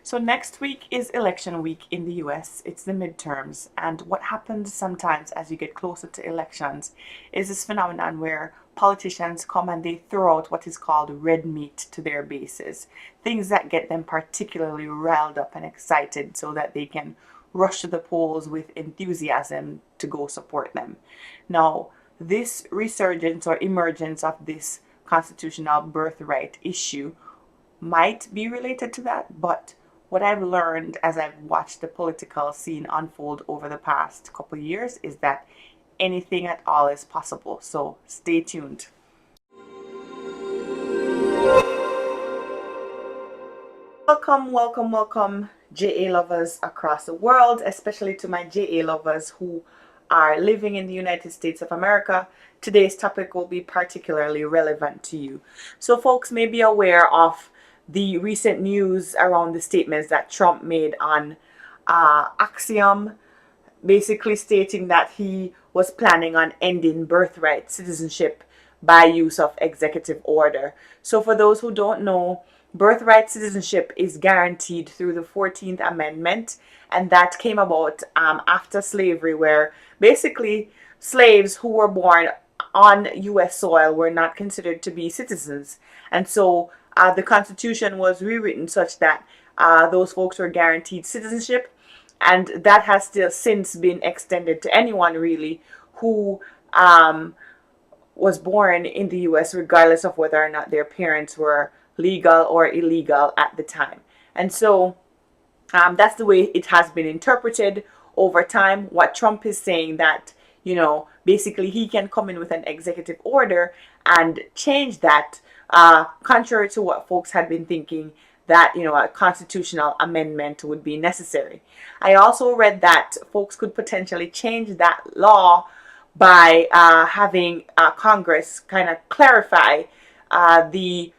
So next week is election week in the US. It's the midterms. And what happens sometimes as you get closer to elections is this phenomenon where politicians come and they throw out what is called red meat to their bases. Things that get them particularly riled up and excited so that they can rush to the polls with enthusiasm to go support them. Now, this resurgence or emergence of this constitutional birthright issue might be related to that, but what I've learned as I've watched the political scene unfold over the past couple of years is that anything at all is possible. So stay tuned. Welcome, JA lovers across the world, especially to my JA lovers who are living in the United States of America. Today's topic will be particularly relevant to you. So folks may be aware of the recent news around the statements that Trump made on Axiom, basically stating that he was planning on ending birthright citizenship by use of executive order. So for those who don't know, birthright citizenship is guaranteed through the 14th Amendment, and that came about after slavery, where basically slaves who were born on US soil were not considered to be citizens. And so the Constitution was rewritten such that those folks were guaranteed citizenship, and that has still since been extended to anyone really who was born in the US, regardless of whether or not their parents were legal or illegal at the time. And so that's the way it has been interpreted over time. What Trump is saying that, basically he can come in with an executive order and change that, contrary to what folks had been thinking, that a constitutional amendment would be necessary. I also read that folks could potentially change that law by having Congress kind of clarify the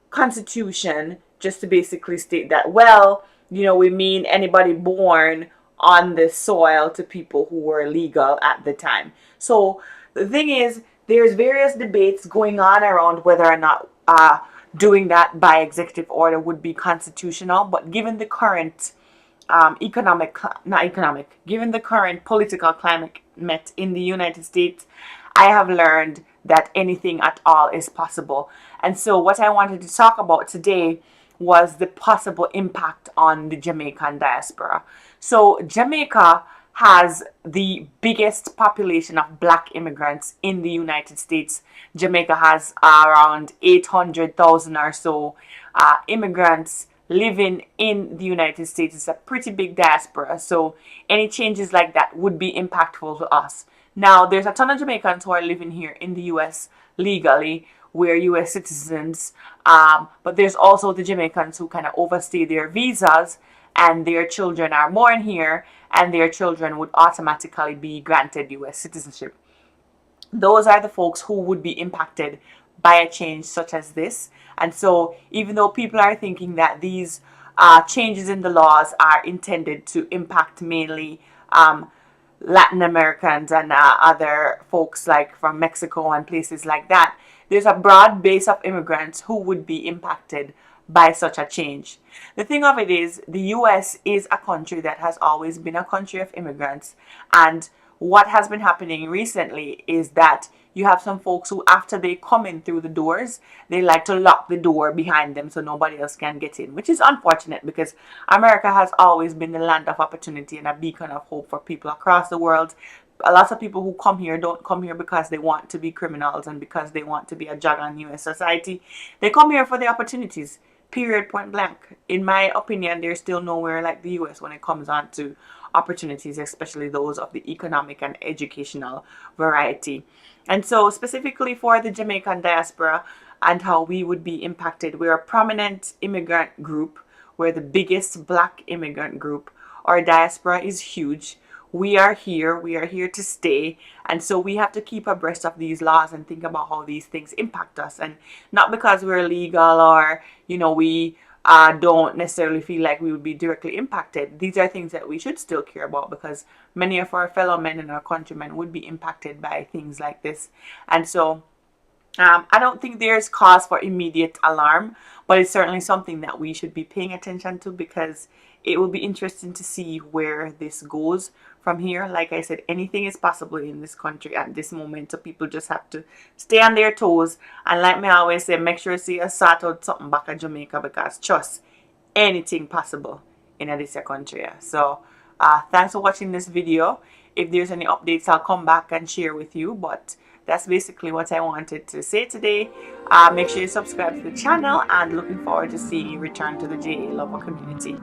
Constitution, just to basically state that, we mean anybody born on this soil to people who were legal at the time. So the thing is, there's various debates going on around whether or not doing that by executive order would be constitutional, but given the current given the current political climate in the United States, I have learned that anything at all is possible. And so what I wanted to talk about today was the possible impact on the Jamaican diaspora. So Jamaica has the biggest population of black immigrants in the United States. Jamaica has around 800,000 or so immigrants living in the United States. It's a pretty big diaspora, so any changes like that would be impactful to us. Now, there's a ton of Jamaicans who are living here in the US legally. We're US citizens, but there's also the Jamaicans who kind of overstay their visas and their children are born here and their children would automatically be granted US citizenship. Those are the folks who would be impacted by a change such as this. And so even though people are thinking that these changes in the laws are intended to impact mainly Latin Americans and other folks like from Mexico and places like that, there's a broad base of immigrants who would be impacted by such a change. The thing of it is, the US is a country that has always been a country of immigrants, and what has been happening recently is that you have some folks who, after they come in through the doors, they like to lock the door behind them so nobody else can get in, which is unfortunate because America has always been the land of opportunity and a beacon of hope for people across the world. A lot of people who come here don't come here because they want to be criminals and because they want to be a drag on US society. They come here for the opportunities, period, point blank. In my opinion, there's still nowhere like the US when it comes on to opportunities, especially those of the economic and educational variety. And so specifically for the Jamaican diaspora and how we would be impacted, we're a prominent immigrant group. We're the biggest black immigrant group. Our diaspora is huge. We are here to stay, and so we have to keep abreast of these laws and think about how these things impact us. And not because we're legal or we don't necessarily feel like we would be directly impacted. These are things that we should still care about because many of our fellow men and our countrymen would be impacted by things like this. And so I don't think there's cause for immediate alarm, but it's certainly something that we should be paying attention to, because it will be interesting to see where this goes from here. Like I said, anything is possible in this country at this moment, so people just have to stay on their toes. And like me always say, make sure you see a sort out something back in Jamaica, because trust, anything possible in this country. So thanks for watching this video. If there's any updates, I'll come back and share with you, but that's basically what I wanted to say today. Make sure you subscribe to the channel, and looking forward to seeing you return to the JA Lover community.